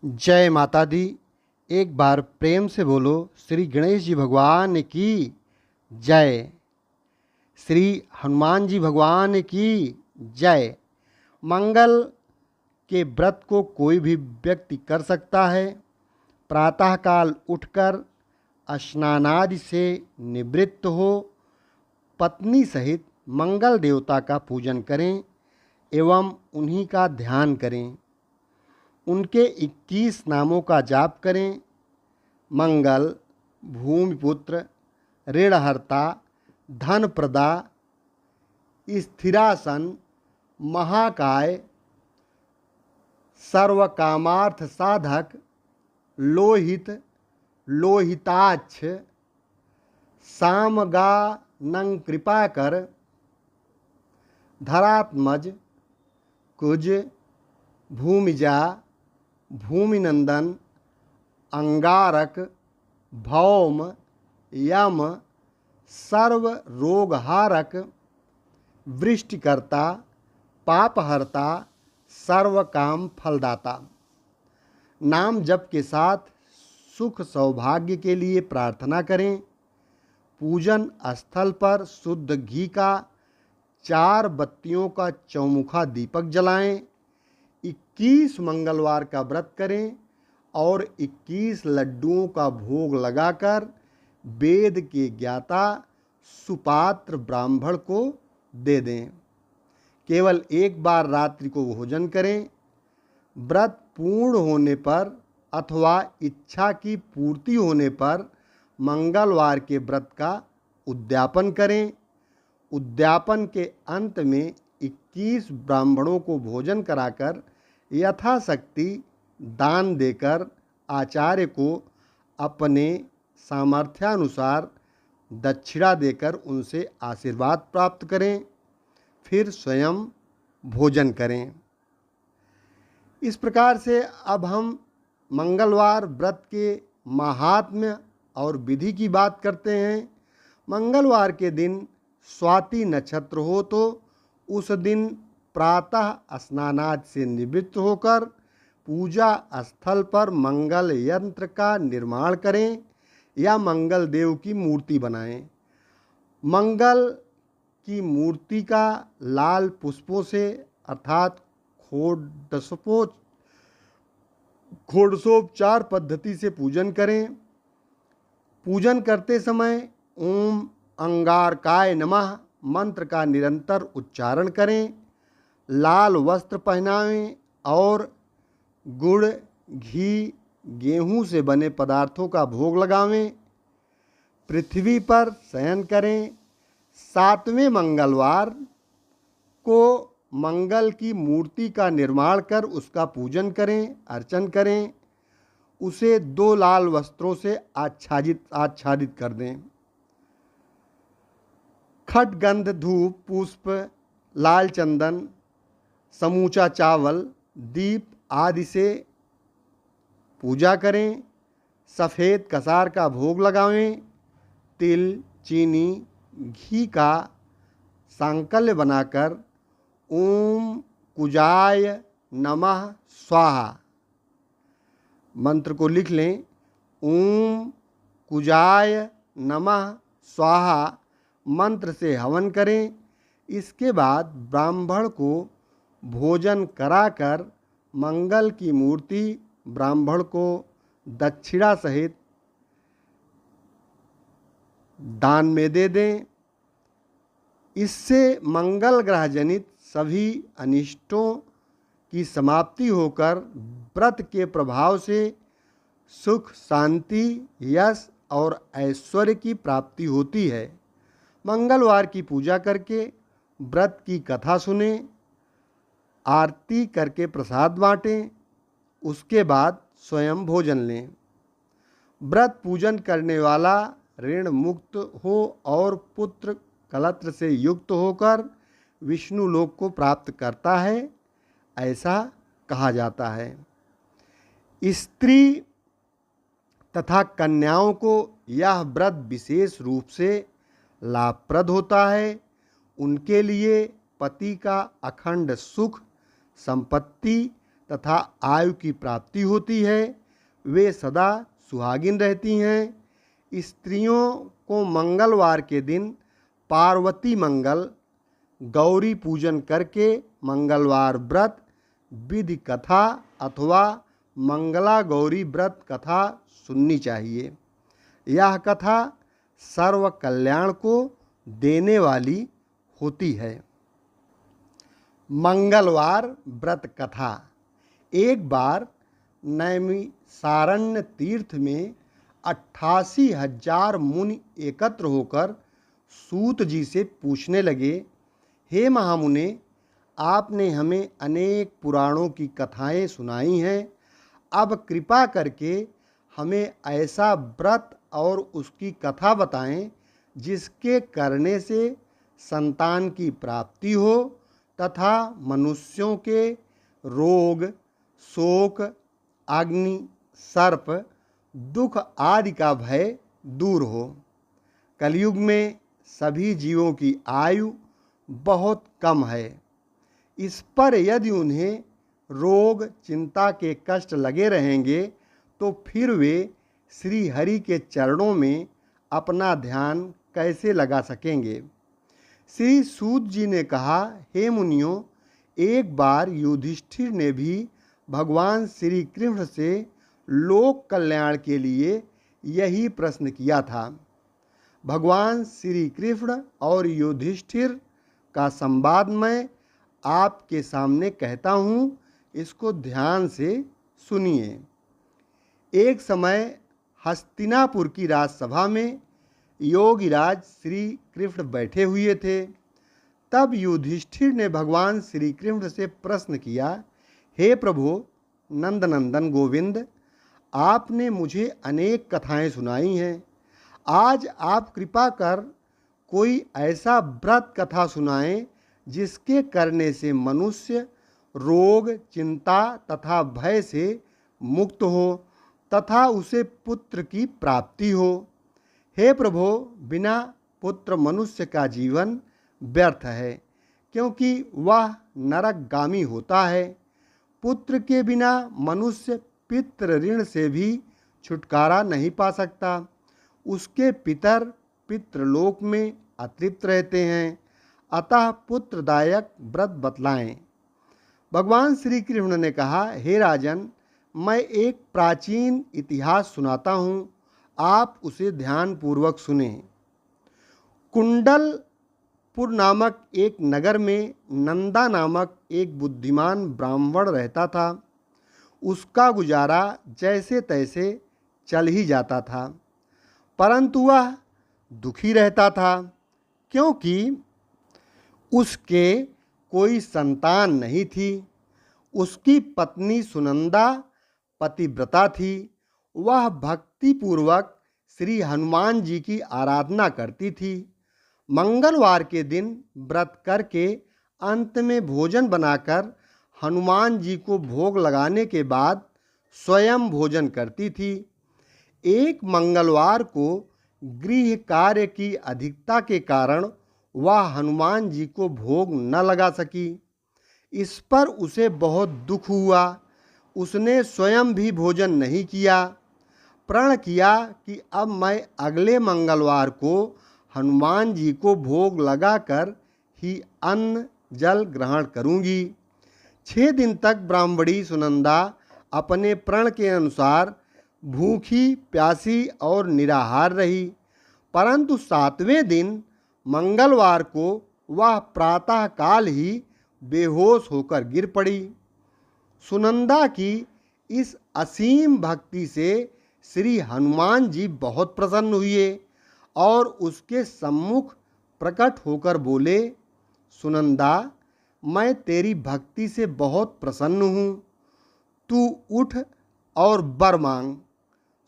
जय माता दी। एक बार प्रेम से बोलो श्री गणेश जी भगवान की जय। श्री हनुमान जी भगवान की जय। मंगल के व्रत को कोई भी व्यक्ति कर सकता है। प्रातःकाल उठकर स्नानादि से निवृत्त हो पत्नी सहित मंगल देवता का पूजन करें एवं उन्हीं का ध्यान करें। उनके 21 नामों का जाप करें। मंगल, भूमिपुत्र, ऋणहर्ता, धनप्रदा, स्थिरासन, महाकाय, सर्वकामार्थ साधक, लोहित, लोहिताक्ष, सामगानं कृपाकर, धरात्मज, कुज, भूमिजा, भूमिनंदन, अंगारक, भौम, यम, सर्व रोगहारक, वृष्टिकर्ता, पापहर्ता, सर्व काम फलदाता। नाम जप के साथ सुख सौभाग्य के लिए प्रार्थना करें। पूजन स्थल पर शुद्ध घी का 4 बत्तियों का चौमुखा दीपक जलाएं। 21 मंगलवार का व्रत करें और 21 लड्डुओं का भोग लगाकर वेद के ज्ञाता सुपात्र ब्राह्मण को दे दें। केवल एक बार रात्रि को भोजन करें। व्रत पूर्ण होने पर अथवा इच्छा की पूर्ति होने पर मंगलवार के व्रत का उद्यापन करें। उद्यापन के अंत में 21 ब्राह्मणों को भोजन कराकर यथाशक्ति दान देकर आचार्य को अपने सामर्थ्यानुसार दक्षिणा देकर उनसे आशीर्वाद प्राप्त करें। फिर स्वयं भोजन करें। इस प्रकार से अब हम मंगलवार व्रत के महात्म्य और विधि की बात करते हैं। मंगलवार के दिन स्वाति नक्षत्र हो तो उस दिन प्रातः स्नानादि से निवृत्त होकर पूजा स्थल पर मंगल यंत्र का निर्माण करें या मंगल देव की मूर्ति बनाएं। मंगल की मूर्ति का लाल पुष्पों से अर्थात षोडशोपचार पद्धति से पूजन करें। पूजन करते समय ओम अंगारकाय नमः मंत्र का निरंतर उच्चारण करें। लाल वस्त्र पहनावें और गुड़, घी, गेहूं से बने पदार्थों का भोग लगावें। पृथ्वी पर शयन करें। 7वें मंगलवार को मंगल की मूर्ति का निर्माण कर उसका पूजन करें, अर्चन करें। उसे 2 लाल वस्त्रों से आच्छादित कर दें। खटगंध, धूप, पुष्प, लाल चंदन, समूचा चावल, दीप आदि से पूजा करें। सफ़ेद कसार का भोग लगावें। तिल, चीनी, घी का सांकल्य बनाकर ओम कुजाय नमः स्वाहा मंत्र को लिख लें। ओम कुजाय नमः स्वाहा मंत्र से हवन करें। इसके बाद ब्राह्मण को भोजन कराकर मंगल की मूर्ति ब्राह्मण को दक्षिणा सहित दान में दे दें। इससे मंगल ग्रह जनित सभी अनिष्टों की समाप्ति होकर व्रत के प्रभाव से सुख, शांति, यश और ऐश्वर्य की प्राप्ति होती है। मंगलवार की पूजा करके व्रत की कथा सुने, आरती करके प्रसाद बांटें। उसके बाद स्वयं भोजन लें। व्रत पूजन करने वाला ऋण मुक्त हो और पुत्र कलत्र से युक्त होकर विष्णु लोक को प्राप्त करता है, ऐसा कहा जाता है। स्त्री तथा कन्याओं को यह व्रत विशेष रूप से लाभप्रद होता है। उनके लिए पति का अखंड सुख, संपत्ति तथा आयु की प्राप्ति होती है। वे सदा सुहागिन रहती हैं। स्त्रियों को मंगलवार के दिन पार्वती मंगल गौरी पूजन करके मंगलवार व्रत विधि कथा अथवा मंगला गौरी व्रत कथा सुननी चाहिए। यह कथा सर्व कल्याण को देने वाली होती है। मंगलवार व्रत कथा। एक बार नैमिषारण्य तीर्थ में 88,000 मुनि एकत्र होकर सूत जी से पूछने लगे, हे महामुने, आपने हमें अनेक पुराणों की कथाएं सुनाई हैं। अब कृपा करके हमें ऐसा व्रत और उसकी कथा बताएं जिसके करने से संतान की प्राप्ति हो तथा मनुष्यों के रोग, शोक, अग्नि, सर्प, दुख आदि का भय दूर हो। कलयुग में सभी जीवों की आयु बहुत कम है। इस पर यदि उन्हें रोग, चिंता के कष्ट लगे रहेंगे तो फिर वे श्री हरि के चरणों में अपना ध्यान कैसे लगा सकेंगे। श्री सूत जी ने कहा, हे मुनियों, एक बार युधिष्ठिर ने भी भगवान श्री कृष्ण से लोक कल्याण के लिए यही प्रश्न किया था। भगवान श्री कृष्ण और युधिष्ठिर का संवाद मैं आपके सामने कहता हूँ, इसको ध्यान से सुनिए। एक समय हस्तिनापुर की राजसभा में योगीराज श्री कृष्ण बैठे हुए थे। तब युधिष्ठिर ने भगवान श्री कृष्ण से प्रश्न किया, हे प्रभु नंदनंदन गोविंद, आपने मुझे अनेक कथाएं सुनाई हैं। आज आप कृपा कर कोई ऐसा व्रत कथा सुनाएं जिसके करने से मनुष्य रोग, चिंता तथा भय से मुक्त हो तथा उसे पुत्र की प्राप्ति हो। हे प्रभु, बिना पुत्र मनुष्य का जीवन व्यर्थ है, क्योंकि वह नरकगामी होता है। पुत्र के बिना मनुष्य पितृ ऋण से भी छुटकारा नहीं पा सकता। उसके पितर पितृलोक में अतृप्त रहते हैं। अतः पुत्रदायक व्रत बतलाएं। भगवान श्री कृष्ण ने कहा, हे राजन, मैं एक प्राचीन इतिहास सुनाता हूँ, आप उसे ध्यानपूर्वक सुने। कुंडलपुर नामक एक नगर में नंदा नामक एक बुद्धिमान ब्राह्मण रहता था। उसका गुजारा जैसे तैसे चल ही जाता था, परंतु वह दुखी रहता था, क्योंकि उसके कोई संतान नहीं थी। उसकी पत्नी सुनंदा पतिव्रता थी। वह भक्तिपूर्वक श्री हनुमान जी की आराधना करती थी। मंगलवार के दिन व्रत करके अंत में भोजन बनाकर हनुमान जी को भोग लगाने के बाद स्वयं भोजन करती थी। एक मंगलवार को गृह कार्य की अधिकता के कारण वह हनुमान जी को भोग न लगा सकी। इस पर उसे बहुत दुख हुआ। उसने स्वयं भी भोजन नहीं किया। प्रण किया कि अब मैं अगले मंगलवार को हनुमान जी को भोग लगाकर ही अन्न जल ग्रहण करूंगी। 6 दिन तक ब्राह्मणी सुनंदा अपने प्रण के अनुसार भूखी, प्यासी और निराहार रही, परंतु 7वें दिन मंगलवार को वह प्रातः काल ही बेहोश होकर गिर पड़ी। सुनंदा की इस असीम भक्ति से श्री हनुमान जी बहुत प्रसन्न हुए और उसके सम्मुख प्रकट होकर बोले, सुनंदा, मैं तेरी भक्ति से बहुत प्रसन्न हूँ। तू उठ और वर मांग।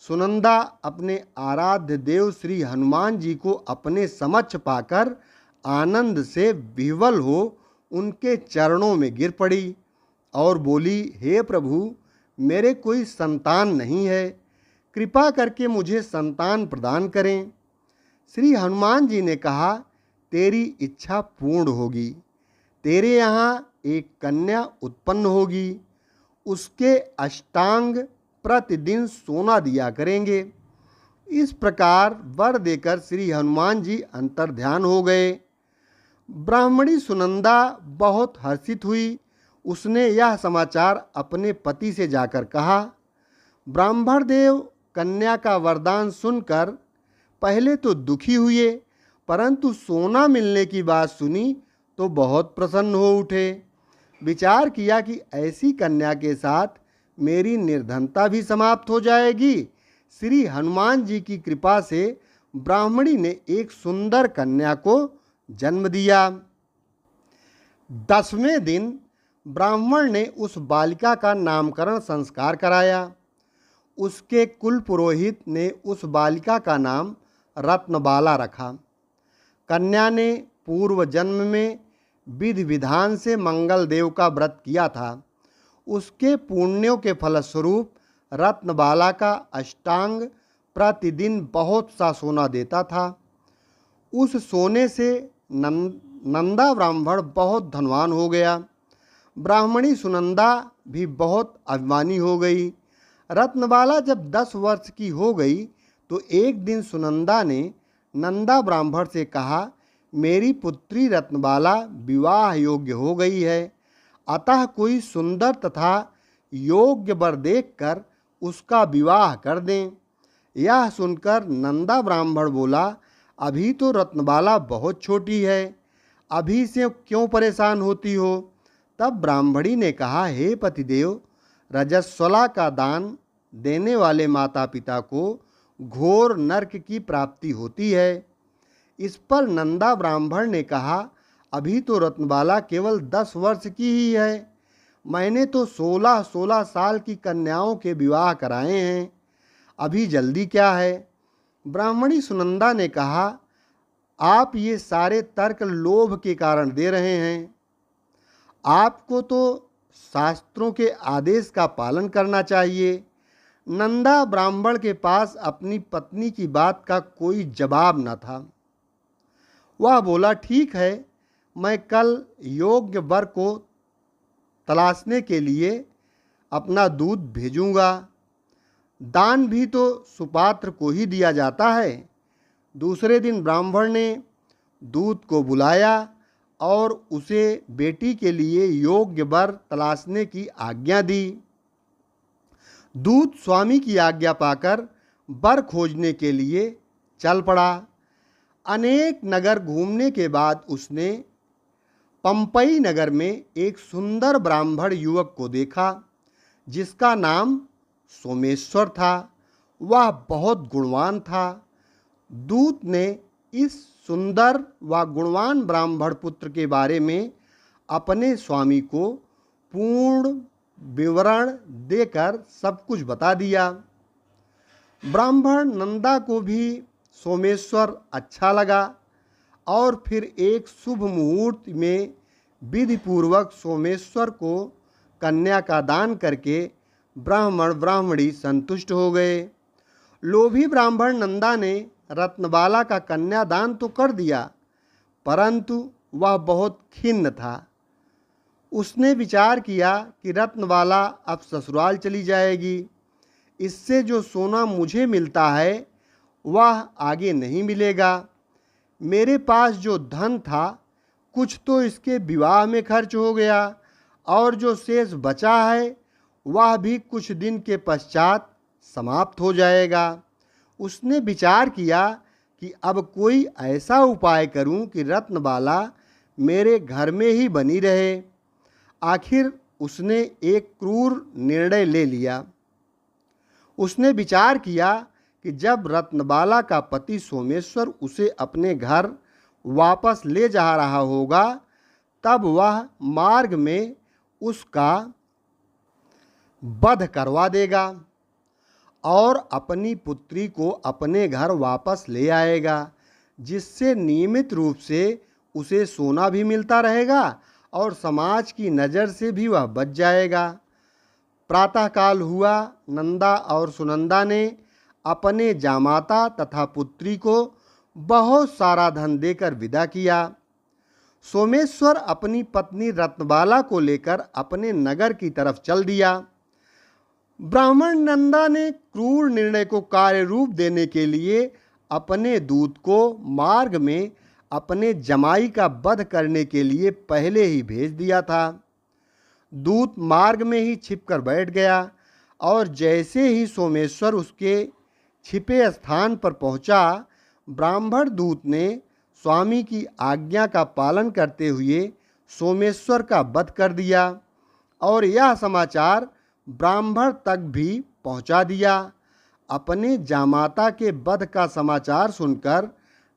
सुनंदा अपने आराध्य देव श्री हनुमान जी को अपने समक्ष पाकर आनंद से विह्वल हो उनके चरणों में गिर पड़ी और बोली, हे प्रभु, मेरे कोई संतान नहीं है, कृपा करके मुझे संतान प्रदान करें। श्री हनुमान जी ने कहा, तेरी इच्छा पूर्ण होगी। तेरे यहाँ एक कन्या उत्पन्न होगी। उसके अष्टांग प्रतिदिन सोना दिया करेंगे। इस प्रकार वर देकर श्री हनुमान जी अंतर्ध्यान हो गए। ब्राह्मणी सुनंदा बहुत हर्षित हुई। उसने यह समाचार अपने पति से जाकर कहा। ब्राह्मण देव कन्या का वरदान सुनकर पहले तो दुखी हुए, परंतु सोना मिलने की बात सुनी तो बहुत प्रसन्न हो उठे। विचार किया कि ऐसी कन्या के साथ मेरी निर्धनता भी समाप्त हो जाएगी। श्री हनुमान जी की कृपा से ब्राह्मणी ने एक सुंदर कन्या को जन्म दिया। 10वें दिन ब्राह्मण ने उस बालिका का नामकरण संस्कार कराया। उसके कुल पुरोहित ने उस बालिका का नाम रत्नबाला रखा। कन्या ने पूर्व जन्म में विधि विधान से मंगल देव का व्रत किया था। उसके पुण्यों के फलस्वरूप रत्नबाला का अष्टांग प्रतिदिन बहुत सा सोना देता था। उस सोने से नंदा ब्राह्मण बहुत धनवान हो गया। ब्राह्मणी सुनंदा भी बहुत अभिमानी हो गई। रत्नबाला जब 10 वर्ष की हो गई तो एक दिन सुनंदा ने नंदा ब्राह्मण से कहा, मेरी पुत्री रत्नबाला विवाह योग्य हो गई है, अतः कोई सुंदर तथा योग्य वर देखकर उसका विवाह कर दें। यह सुनकर नंदा ब्राह्मण बोला, अभी तो रत्नबाला बहुत छोटी है, अभी से क्यों परेशान होती हो। तब ब्राह्मणी ने कहा, हे पतिदेव, रजस्वला का दान देने वाले माता पिता को घोर नरक की प्राप्ति होती है। इस पर नंदा ब्राह्मण ने कहा, अभी तो रत्नबाला केवल 10 वर्ष की ही है, मैंने तो 16-16 साल की कन्याओं के विवाह कराए हैं, अभी जल्दी क्या है। ब्राह्मणी सुनंदा ने कहा, आप ये सारे तर्क लोभ के कारण दे रहे हैं, आपको तो शास्त्रों के आदेश का पालन करना चाहिए। नंदा ब्राह्मण के पास अपनी पत्नी की बात का कोई जवाब न था। वह बोला, ठीक है, मैं कल योग्य वर को तलाशने के लिए अपना दूध भेजूंगा। दान भी तो सुपात्र को ही दिया जाता है। दूसरे दिन ब्राह्मण ने दूत को बुलाया और उसे बेटी के लिए योग्य वर तलाशने की आज्ञा दी। दूत स्वामी की आज्ञा पाकर वर खोजने के लिए चल पड़ा। अनेक नगर घूमने के बाद उसने पंपई नगर में एक सुंदर ब्राह्मण युवक को देखा, जिसका नाम सोमेश्वर था। वह बहुत गुणवान था। दूत ने इस सुंदर व गुणवान ब्राह्मण पुत्र के बारे में अपने स्वामी को पूर्ण विवरण देकर सब कुछ बता दिया। ब्राह्मण नंदा को भी सोमेश्वर अच्छा लगा और फिर एक शुभ मुहूर्त में विधि पूर्वक सोमेश्वर को कन्या का दान करके ब्राह्मण ब्राह्मणी संतुष्ट हो गए। लोभी ब्राह्मण नंदा ने रत्नबाला का कन्यादान तो कर दिया, परंतु वह बहुत खिन्न था। उसने विचार किया कि रत्नबाला अब ससुराल चली जाएगी, इससे जो सोना मुझे मिलता है वह आगे नहीं मिलेगा। मेरे पास जो धन था कुछ तो इसके विवाह में खर्च हो गया और जो शेष बचा है वह भी कुछ दिन के पश्चात समाप्त हो जाएगा। उसने विचार किया कि अब कोई ऐसा उपाय करूं कि रत्नबाला मेरे घर में ही बनी रहे। आखिर उसने एक क्रूर निर्णय ले लिया। उसने विचार किया कि जब रत्नबाला का पति सोमेश्वर उसे अपने घर वापस ले जा रहा होगा, तब वह मार्ग में उसका वध करवा देगा और अपनी पुत्री को अपने घर वापस ले आएगा, जिससे नियमित रूप से उसे सोना भी मिलता रहेगा और समाज की नज़र से भी वह बच जाएगा। प्रातःकाल हुआ। नंदा और सुनंदा ने अपने जामाता तथा पुत्री को बहुत सारा धन देकर विदा किया। सोमेश्वर अपनी पत्नी रत्नबाला को लेकर अपने नगर की तरफ चल दिया। ब्राह्मण नंदा ने क्रूर निर्णय को कार्य रूप देने के लिए अपने दूत को मार्ग में अपने जमाई का वध करने के लिए पहले ही भेज दिया था। दूत मार्ग में ही छिपकर बैठ गया और जैसे ही सोमेश्वर उसके छिपे स्थान पर पहुंचा, ब्राह्मण दूत ने स्वामी की आज्ञा का पालन करते हुए सोमेश्वर का वध कर दिया और यह समाचार ब्राह्मण तक भी पहुंचा दिया। अपने जामाता के वध का समाचार सुनकर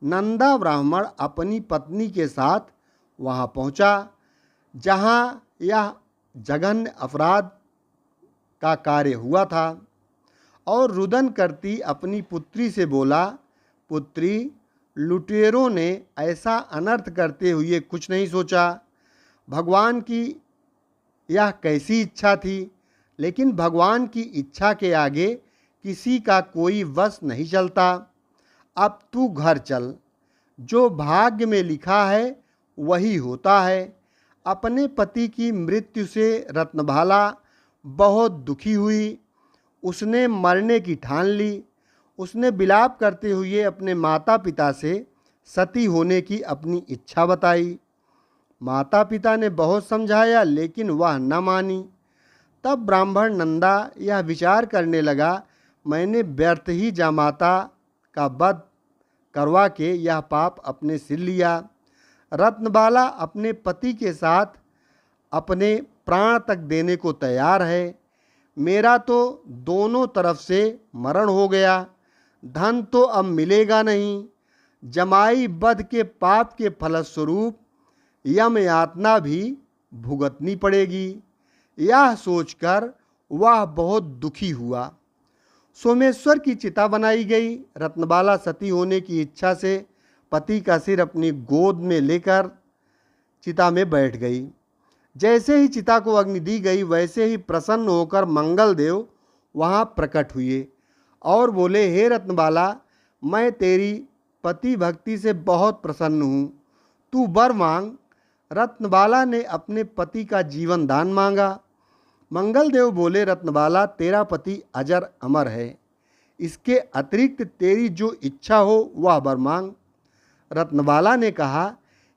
नंदा ब्राह्मण अपनी पत्नी के साथ वहां पहुंचा, जहां यह जघन्य अपराध का कार्य हुआ था, और रुदन करती अपनी पुत्री से बोला, पुत्री, लुटेरों ने ऐसा अनर्थ करते हुए कुछ नहीं सोचा। भगवान की यह कैसी इच्छा थी, लेकिन भगवान की इच्छा के आगे किसी का कोई वश नहीं चलता। अब तू घर चल, जो भाग्य में लिखा है वही होता है। अपने पति की मृत्यु से रत्नबाला बहुत दुखी हुई। उसने मरने की ठान ली। उसने विलाप करते हुए अपने माता पिता से सती होने की अपनी इच्छा बताई। माता पिता ने बहुत समझाया, लेकिन वह न मानी। तब ब्राह्मण नंदा यह विचार करने लगा, मैंने व्यर्थ ही जामाता का वध करवा के यह पाप अपने सिर लिया। रत्नबाला अपने पति के साथ अपने प्राण तक देने को तैयार है। मेरा तो दोनों तरफ से मरण हो गया। धन तो अब मिलेगा नहीं। जमाई वध के पाप के फलस्वरूप यम यातना भी भुगतनी पड़ेगी। यह सोचकर वह बहुत दुखी हुआ। सोमेश्वर की चिता बनाई गई। रत्नबाला सती होने की इच्छा से पति का सिर अपनी गोद में लेकर चिता में बैठ गई। जैसे ही चिता को अग्नि दी गई, वैसे ही प्रसन्न होकर मंगल देव वहाँ प्रकट हुए और बोले, हे रत्नबाला, मैं तेरी पति भक्ति से बहुत प्रसन्न हूँ, तू वर मांग। रत्नबाला ने अपने पति का जीवन दान मांगा। मंगल देव बोले, रत्नबाला, तेरा पति अजर अमर है। इसके अतिरिक्त तेरी जो इच्छा हो वह वर मांग। रत्नबाला ने कहा,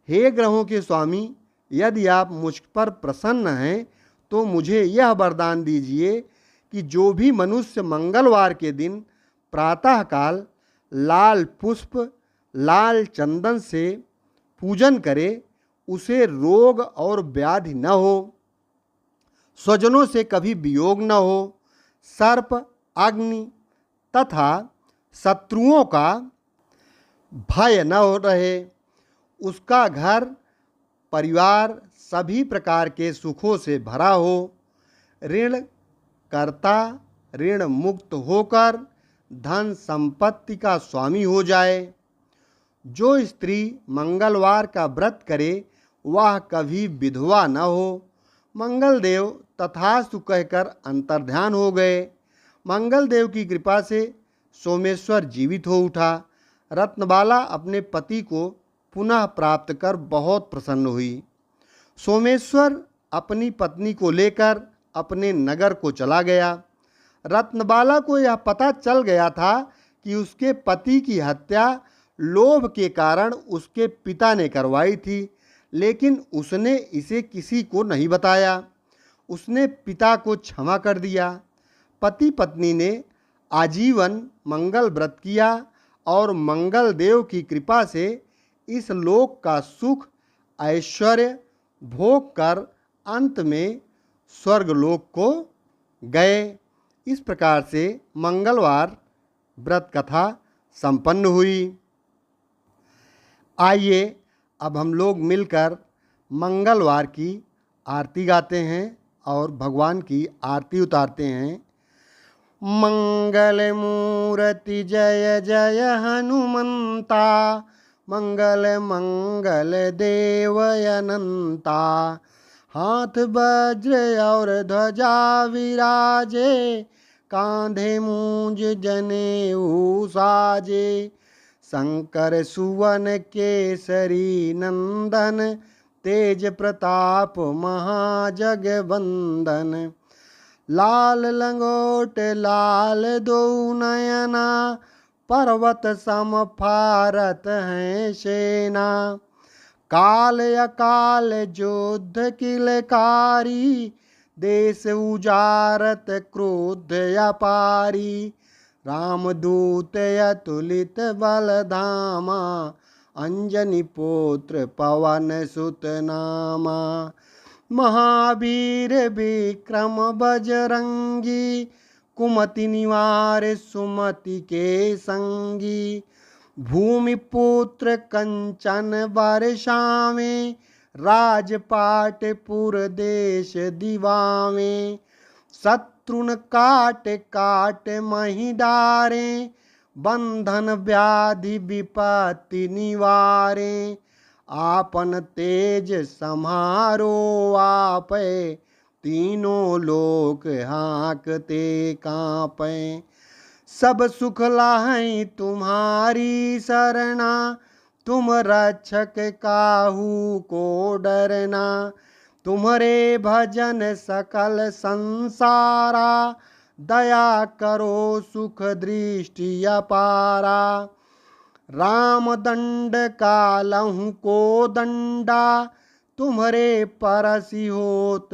हे ग्रहों के स्वामी, यदि आप मुझ पर प्रसन्न हैं तो मुझे यह वरदान दीजिए कि जो भी मनुष्य मंगलवार के दिन प्रातःकाल लाल पुष्प लाल चंदन से पूजन करे, उसे रोग और व्याधि न हो, स्वजनों से कभी वियोग न हो, सर्प अग्नि तथा शत्रुओं का भय न हो रहे, उसका घर परिवार सभी प्रकार के सुखों से भरा हो, ऋण कर्ता ऋण मुक्त होकर धन संपत्ति का स्वामी हो जाए। जो स्त्री मंगलवार का व्रत करे वह कभी विधवा न हो। मंगलदेव तथास्तु कहकर अंतर्ध्यान हो गए। मंगलदेव की कृपा से सोमेश्वर जीवित हो उठा। रत्नबाला अपने पति को पुनः प्राप्त कर बहुत प्रसन्न हुई। सोमेश्वर अपनी पत्नी को लेकर अपने नगर को चला गया। रत्नबाला को यह पता चल गया था कि उसके पति की हत्या लोभ के कारण उसके पिता ने करवाई थी, लेकिन उसने इसे किसी को नहीं बताया। उसने पिता को क्षमा कर दिया। पति पत्नी ने आजीवन मंगल व्रत किया और मंगल देव की कृपा से इस लोक का सुख ऐश्वर्य भोग कर अंत में स्वर्गलोक को गए। इस प्रकार से मंगलवार व्रत कथा संपन्न हुई। आइए अब हम लोग मिलकर मंगलवार की आरती गाते हैं और भगवान की आरती उतारते हैं। मंगल मूर्ति जय जय हनुमंता, मंगल मंगल देव अनंता, हाथ वज्र और ध्वजा विराजे, कांधे मूंज जनेऊ साजे, शंकर सुवन केसरी नंदन, तेज प्रताप महाजगवंदन, लाल लंगोट लाल दो नयना, पर्वत सम फारत हैं सेना। काल अकाल युद्ध किलकारी, देश उजारत क्रोध अपारी। रामदूत अतुलित बल धामा, अंजनी पुत्र पवन सुत नामा। महावीर विक्रम बजरंगी, कुमति निवार सुमति के संगी। भूमिपुत्र कंचन बरसावे, राजपाट पुर देश दिवावे। शत्रुन काट काट मही डारे, बंधन व्याधि विपत्ति निवारे। आपन तेज सम्हारो आपै, तीनों लोक हाँकते कांपै। सब सुख लाहै तुम्हारी शरणा, तुम रक्षक काहू को डरना। तुम्हारे भजन सकल संसारा, दया करो सुख दृष्टि अपारा। राम दंड कालहु को दंडा, तुम्हारे परसि होत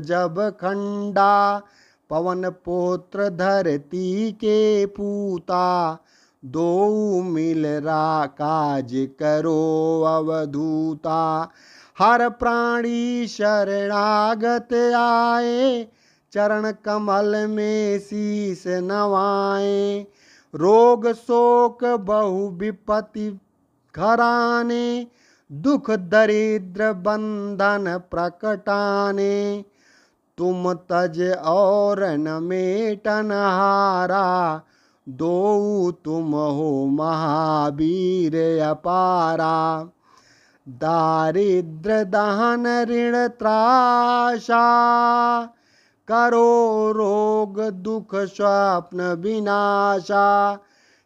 जब खंडा। पवन पुत्र धरती के पूता, दो मिल रा काज करो अवधूता। हर प्राणी शरणागत आए, चरण कमल में शीस नवाए। रोग शोक बहु विपत्ति घराने, दुख दरिद्र बंधन प्रकटाने। तुम तज और न मेटन हारा, दो तुम हो महावीर अपारा। दारिद्र दहन ऋण त्रासा, करो रोग दुख स्वप्न विनाशा।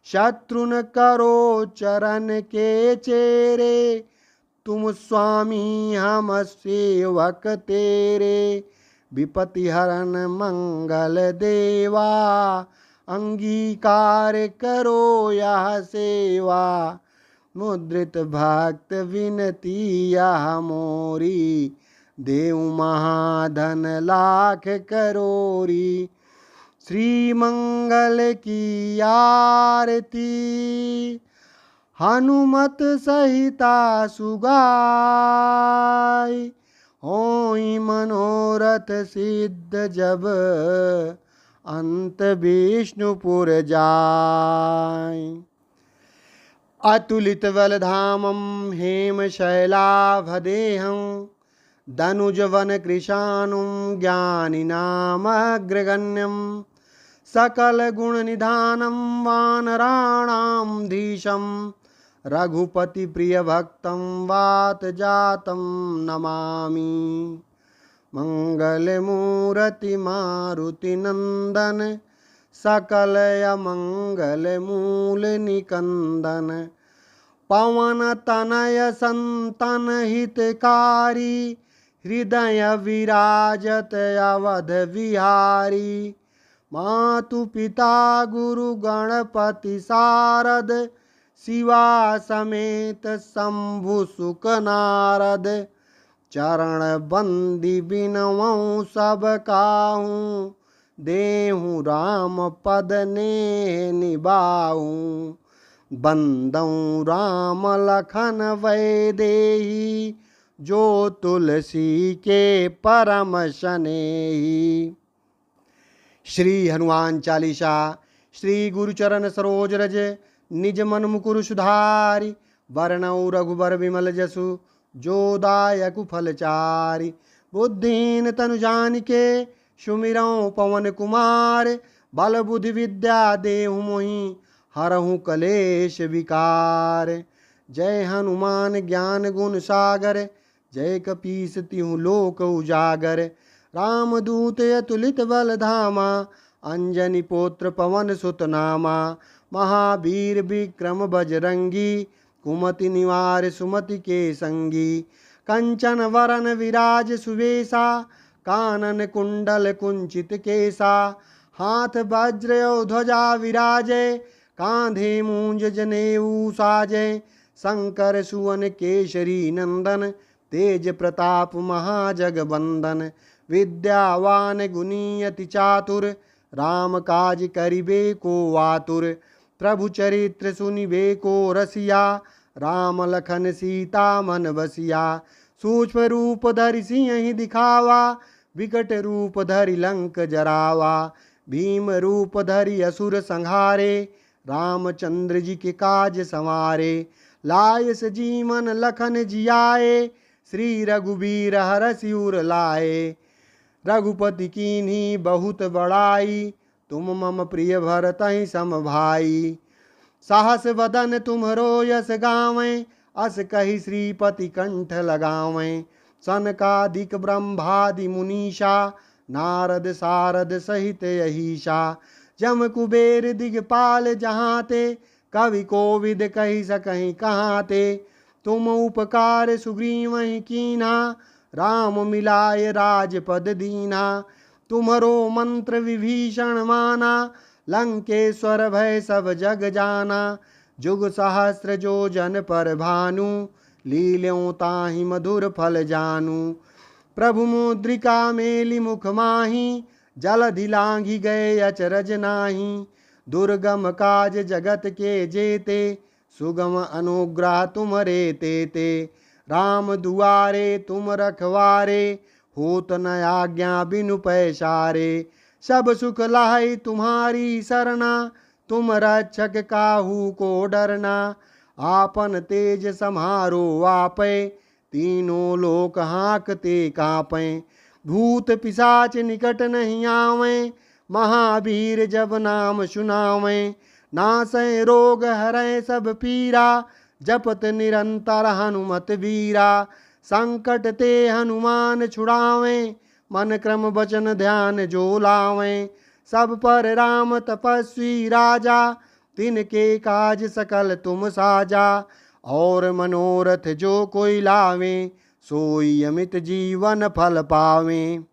शत्रुन करो चरण के चेरे, तुम स्वामी हम सेवक तेरे। विपत्ति हरन मंगल देवा, अंगीकार करो यह सेवा। मुद्रित भक्त विनती यह मोरी, देव महाधन लाख करोरी। श्री मंगल की आरती, हनुमत सहिता सुगाई। होई मनोरथ सिद्ध जब, अंत विष्णुपुर जाय। अतुलित बलधामं हेम शैलाभदेहं, दनुजवन कृशानुं ज्ञानिनामग्रगण्यं। सकल गुण निधानं वानराणां धीशं, रघुपति प्रिय भक्तं वात जातं नमामि। मंगल मूर्ति मारुति नंदन, सकल अमंगल मूल निकंदन। पवन तनय संतन हितकारी, हृदय विराजत अवध विहारी। मातु पिता गुरु गणपति सारद, शिवा समेत शंभु सुख नारद। चरण बंदी बिनवऊँ सब काहूँ, देहु राम पद ने निभाऊँ। बंदऊँ राम लखन वैदेही, जो तुलसी के परम स्नेही। श्री हनुमान चालीसा। श्री गुरुचरण सरोज रज, निज मन मुकुर सुधारि। वरनऊ रघुबर विमल जसु, जो दायक फलचारि। बुद्धिहीन तनु जानिके, सुमिरऊँ पवन कुमार। बल बुद्धि विद्या देहु मोहि, हरहु कलेश विकार। जय हनुमान ज्ञान गुण सागर, जय कपीस तिहु लोक उजागर। रामदूत अतुलित बल धामा, अंजनी पुत्र पवन सुत नामा। महावीर विक्रम बजरंगी, कुमति निवार सुमति के संगी। कंचन वरन विराज सुवेशा, कानन कुंडल कुंचित केसा, हाथ वज्र और ध्वजा विराजे, कांधे मूंज जनेऊ साजे, शंकर सुवन केशरी नंदन, तेज प्रताप महाजगबंदन, विद्यावान गुणी अति चातुर, राम काज करिबे को आतुर, प्रभु चरित्र सुनिबे को रसिया, राम लखन सीता मन बसिया, सूक्ष्म रूप धरि सिंह दिखावा, विकट रूप धरि लंक जरावा, भीम रूप धरि असुर संहारे, रामचंद्र जी के काज संवारे, लाय सजीवन लखन जियाए, श्री रघुबीर हरषि उर लाए, रघुपति कीन्ही बहुत बड़ाई, तुम मम प्रिय भरतहि सम भाई, साहस बदन तुम्हरो यस गावें, अस कहि श्रीपति कंठ लगावें, सनकादिक ब्रह्मादि मुनीषा, नारद सारद सहित अहीशा, जम कुबेर दिगपाल जहाँ ते, कवि कोविद कहि सकहि कहाँ ते, तुम उपकार सुग्रीवहि कीन्हा, राम मिलाय राजपद दीना, तुम्हरो मंत्र विभीषण माना, लंकेश्वर भय सब जग जाना, जुग सहस्र जो जन पर भानु, लील्यों ताहि मधुर फल जानू, प्रभु मुद्रिका मेलि मुख माही, जलधि लांघि गए अचरज नाही, दुर्गम काज जगत के जेते, सुगम अनुग्रह तुम्हरे तेते, राम दुआरे तुम रखवारे, होत न आज्ञा बिनु पैसारे, सब सुख लाहि तुम्हारी सरना, तुम रक्षक काहू को डरना, आपन तेज सम्हारो आपै, तीनों लोक हाँकते कांपै, भूत पिशाच निकट नहीं आवें, महावीर जब नाम सुनावें, नासै रोग हरै सब पीरा, जपत निरंतर हनुमत वीरा, संकट ते हनुमान छुड़ावें, मन क्रम वचन ध्यान जो लावें, सब पर राम तपस्वी राजा, तिनके काज सकल तुम साजा, और मनोरथ जो कोई लावें, सोई अमित जीवन फल पावें,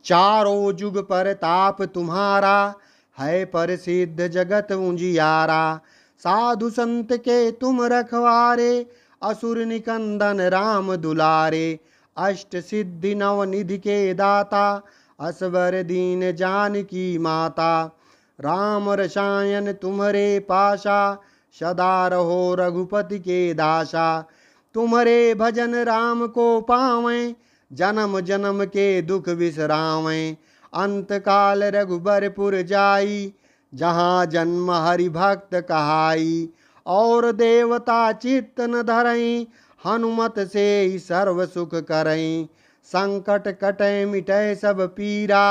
चारों जुग पर ताप तुम्हारा, है प्रसिद्ध जगत उजियारा, साधु संत के तुम रखवारे, असुर निकंदन राम दुलारे, अष्ट सिद्धि नव निधि के दाता, असवर दीन जानकी माता, राम रसायन तुम्हरे पाशा, सदा रहो रघुपति के दासा, तुम्हरे भजन राम को पावें, जन्म जन्म के दुख बिसरावें, अंत काल रघुबरपुर जाई, जहाँ जन्म हरि भक्त कहाई, और देवता चित्त न धरई, हनुमत से ही सर्व सुख करई, संकट कटै मिटै सब पीरा,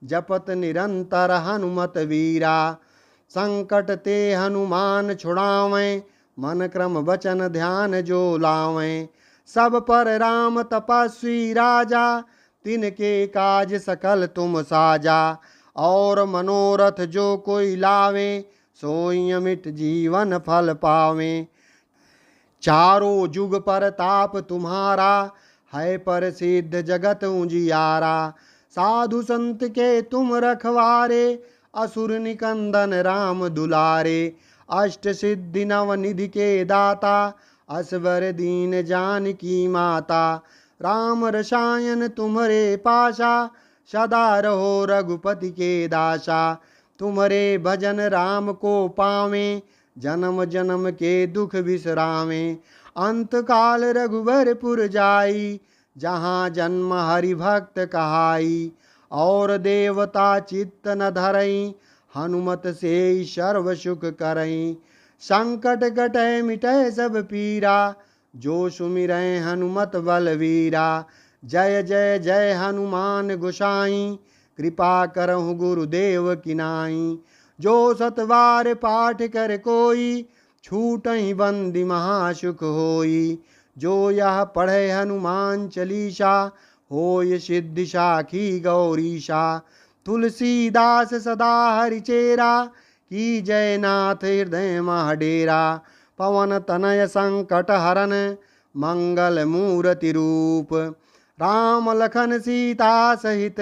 जपत निरंतर हनुमत वीरा, संकट ते हनुमान छुड़ावें, मन क्रम वचन ध्यान जो लावें, सब पर राम तपस्वी राजा, तिनके काज सकल तुम साजा, और मनोरथ जो कोई लावे, सोई अमित जीवन फल पावे, चारों जुग पर ताप तुम्हारा, है प्रसिद्ध जगत उजियारा, साधु संत के तुम रखवारे, असुर निकंदन राम दुलारे, अष्ट सिद्धि नव निधि के दाता, असवर दीन जानकी माता, राम रसायन तुम्हरे पाशा, सदा रहो रघुपति के दासा, तुम्हरे भजन राम को पावें, जन्म जन्म के दुख बिसरावें, अंत काल रघुबरपुर जाई, जहाँ जन्म हरि भक्त कहाई, और देवता चित्त न धरई, हनुमत से सर्व सुख करई, संकट कटै मिटै सब पीरा, जो सुमिरै हनुमत बलवीरा, जय जय जय हनुमान गोसाई, कृपा करहु गुरुदेव की नाई, जो सतवार पाठ कर कोई, छूटहि बंदी महासुख होई, जो यह पढ़े हनुमान चालीसा, होय सिद्धि साखी गौरीशा, तुलसीदास सदा हरिचेरा, की जयनाथ हृदय महाडेरा, पवन तनय संकट हरन, मंगल मूर्ति रूप, राम लखन सीता सहित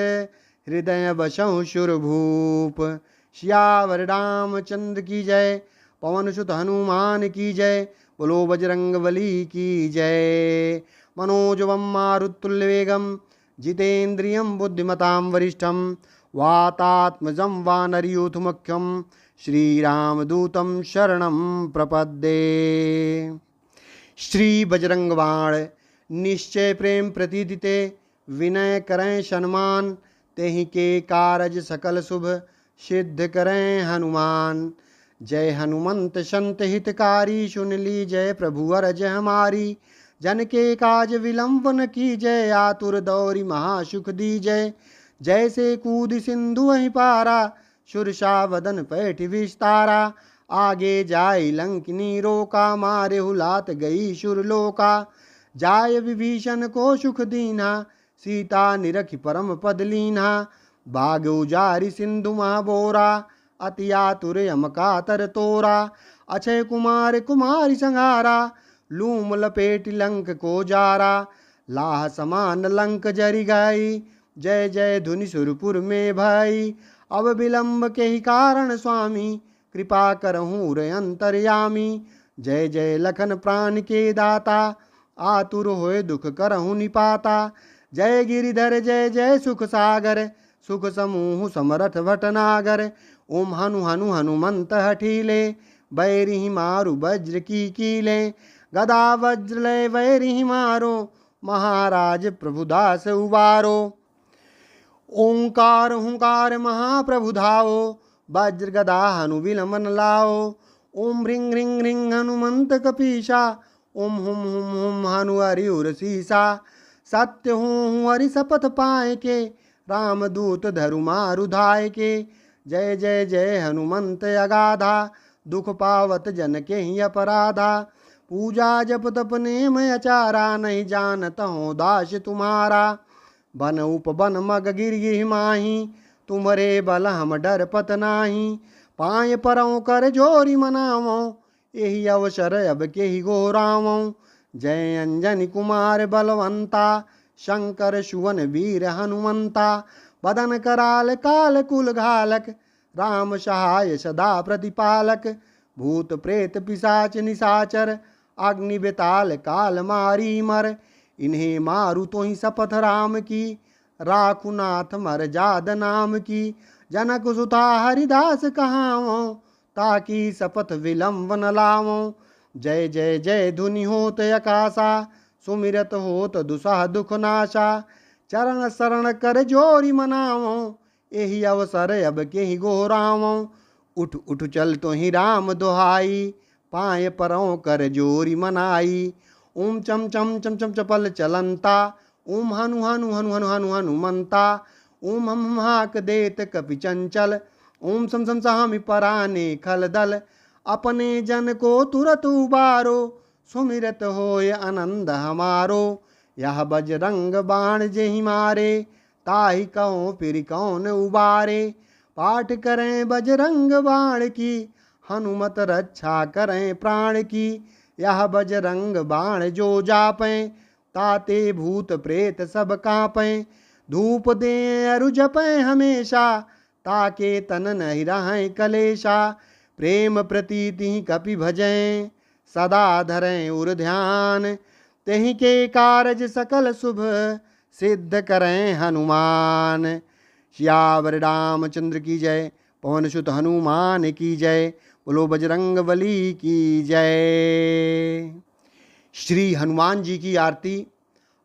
हृदय बसहु सुरभूप। सियावर रामचंद्र की जय, पवन सुत हनुमान की जय, बोलो बजरंग बली की जय। मनोजवम मारुतुल्यवेगम जितेन्द्रियं बुद्धिमतां वरिष्ठं वातात्मजं वानरयूथमुख्यं श्रीरामदूतं शरणं प्रपद्ये। श्री बजरंग बाण निश्चय प्रेम प्रतीदिते, विनय करें सन्मान, तेहि के कारज सकल शुभ सिद्ध करें हनुमान। जय हनुमंत संत हितकारी, सुन ली जय प्रभु अरज हमारी। जन के काज विलंब न की जय, आतुर दौरी महासुख दी जय। जैसे कूद सिंधु वहीं पारा, सुरसा वदन पैठ विस्तारा। आगे जाय लंकिनी रोका, मारे हुलात गई सुरलोका। जाय विभीषण को सुख दीना, सीता निरखि परम पद लीना। बाग उजारि सिंधु महाबोरा, अति आतुर यम कातर तोरा। अक्षय कुमार कुमारी संहारा, लूम लपेट लंक को जारा। लाह समान लंक जरि गई, जय जय धुनि सुरपुर में भई। अब विलंब के ही कारण स्वामी, कृपा करहूँ रे अंतर्यामी। जय जय लखन प्राण के दाता, आतुर होए दुख करहूँ निपाता। जय गिरिधर जय जय सुख सागर, सुख समूह समरथ भटनागर। ओम हनु हनु हनुमंत हठीले, बैरिहि मारु वज्र की कीले। गदा वज्र लय बैरिहि मारो, महाराज प्रभुदास उबारो। ओंकार हुंकार महाप्रभु धाओ, वज्र गदा हनु विलमन लाओ। ओम ह्रीं ह्रीं ह्रीं हनुमंत कपीसा, ओम हुम हुम हुम हनु हरि उर सीसा। सत्य हूँ हरि शपथ पाए के, रामदूत धरु मारु धाय के। जय जय जय हनुमंत अगाधा, दुख पावत जन के ही अपराधा। पूजा जप तप नेम अचारा, नहीं जानत हो दास तुम्हारा। बन उपबन मग गिरि माही, तुम्हारे बल हम डर पत नाही। पाए परौं कर जोरी मनावो, यही अवसर अब के ही गोरावो। जय अंजनी कुमार बलवंता, शंकर सुवन वीर हनुमंता। बदन कराल काल कुल घालक, राम सहाय सदा प्रतिपालक। भूत प्रेत पिशाच निशाचर, अग्नि बेताल काल मारी मर। इन्हें मारू तो ही शपथ राम की, राखु नाथ मर जाद नाम की। जनक सुता हरिदास कहावो, ताकि शपथ विलंब न लावो। जय जय जय धुनि होत आकाशा, सुमिरत होत दुसह दुख नाशा। चरण शरण कर जोरी मनावो, यही अवसर अब के ही गोरावो। उठ उठ चल तो ही राम दोहाई, पाए परों कर जोरी मनाई। ओम चम चम चम चम चपल चलंता, ओम हनु हनु हनु हनु हनु हनुमंता। ओम हम हाक देत कपि चंचल, ओम सम सम सामी पराने खल दल। अपने जन को तुरत उबारो, सुमिरत होय आनंद हमारो। यह बजरंग बाण जेहि मारे, ताहि कहो फिर कौन उबारे। पाठ करें बजरंग बाण की, हनुमत रक्षा करें प्राण की। यह बजरंग बाण जो जापें, ताते भूत प्रेत सब कांपें। धूप दें अरु जपें हमेशा, ताके तन नहीं रहें कलेशा। प्रेम प्रीति कपि भजें, सदा धरें उर ध्यान। तेहि के कारज सकल शुभ, सिद्ध करें हनुमान। सियावर रामचंद्र की जय, पवन सुत हनुमान की जय। बोलो बजरंग बली की जय। श्री हनुमान जी की आरती।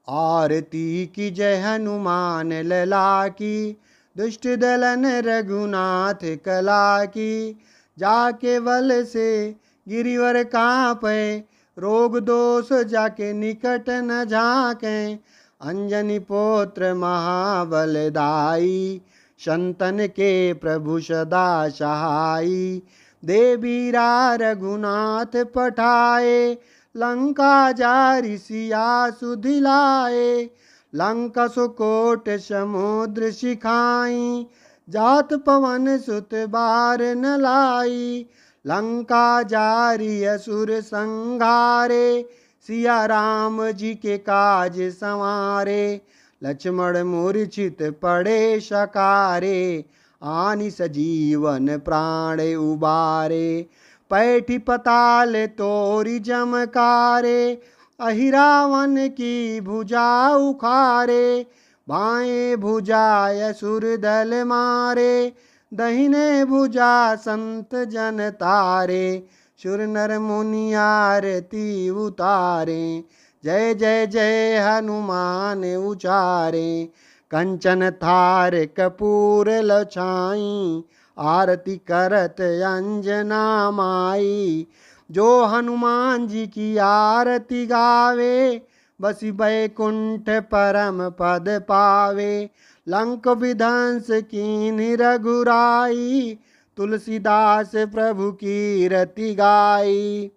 आरती की जय हनुमान लला की, दुष्ट दलन रघुनाथ कला की। जाके बल से गिरिवर कांपे, रोग दोष जाके निकट न झाके। अंजनी पुत्र महाबलदाई, संतन के प्रभु सदा सहाई। देवीरा रघुनाथ पठाए, लंका जारि सिया सुधिलाए। लंका सुकोट समुद्र सिखाई, जात पवन सुत बार न लाई। लंका जारि असुर संघारे, सिया राम जी के काज संवारे। लक्ष्मण मूर्छित पड़े सकारे, आनि सजीवन प्राण उबारे। पैठी पताल तोरी जमकारे, अहिरावन की भुजा उखारे। बाएं भुजा असुर दल मारे, दहिने भुजा संत जन तारे। सुर नर मुनि आरती उतारे, जय जय जय हनुमान उचारे। कंचन थार कपूर लछाई, आरती करत अंजना माई। जो हनुमान जी की आरती गावे, बसी बैकुंठ परम पद पावे। लंक विध्वंस कीन्ही रघुराई, तुलसीदास प्रभु की रति गाई।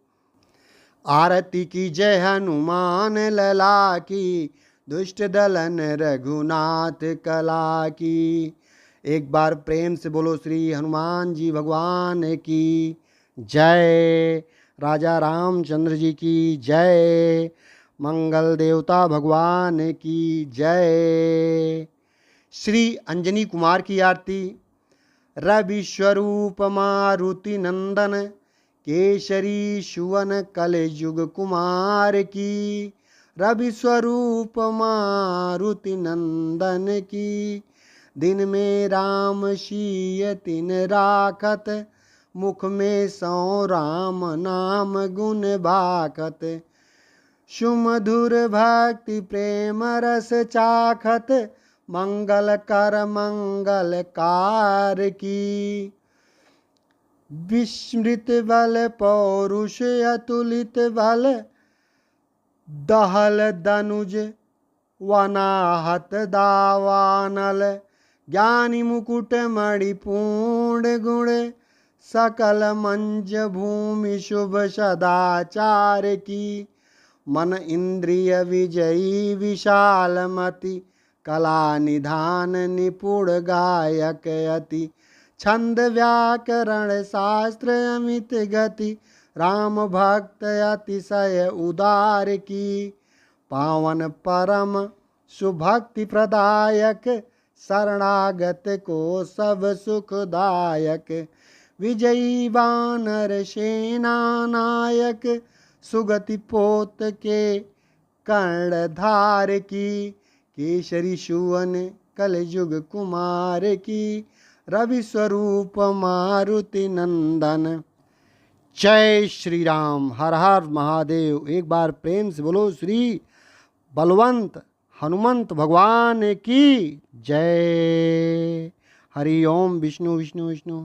आरती की जय हनुमान लला की, दुष्ट दलन रघुनाथ कला की। एक बार प्रेम से बोलो श्री हनुमान जी भगवान की जय। राजा रामचंद्र जी की जय। मंगल देवता भगवान की जय। श्री अंजनी कुमार की आरती। रवि स्वरूप मारुति नंदन, केशरी सुवन कलयुग कुमार की। रवि स्वरूप मारुति नंदन की, दिन में राम सिय तिन राखत। मुख में सौ राम नाम गुण बाखत। सुमधुर भक्ति प्रेम रस चाखत, मंगल कर मंगल कार की। विस्मृत बल पौरुष अतुलित बल, दहल दनुज वनाहत दावानल। ज्ञानी मुकुट मणिपूर्ण गुण, सकल मंज भूमि शुभ सदाचार की। मन इंद्रिय विजयी विशाल मति, कला निधान निपुण गायक अति। छंद व्याकरण शास्त्र अमित गति, राम भक्त अतिशय उदार की। पावन परम सुभक्ति प्रदायक, शरणागत को सब सुखदायक। विजयी वानर सेना नायक, सुगति पोत के कर्णधार की। केसरी सुवन कलयुग कुमार की, रवि स्वरूप मारुति नंदन। जय श्री राम। हर हर महादेव। एक बार प्रेम से बोलो श्री बलवंत हनुमंत भगवान की जय। हरि ओम। विष्णु विष्णु विष्णु।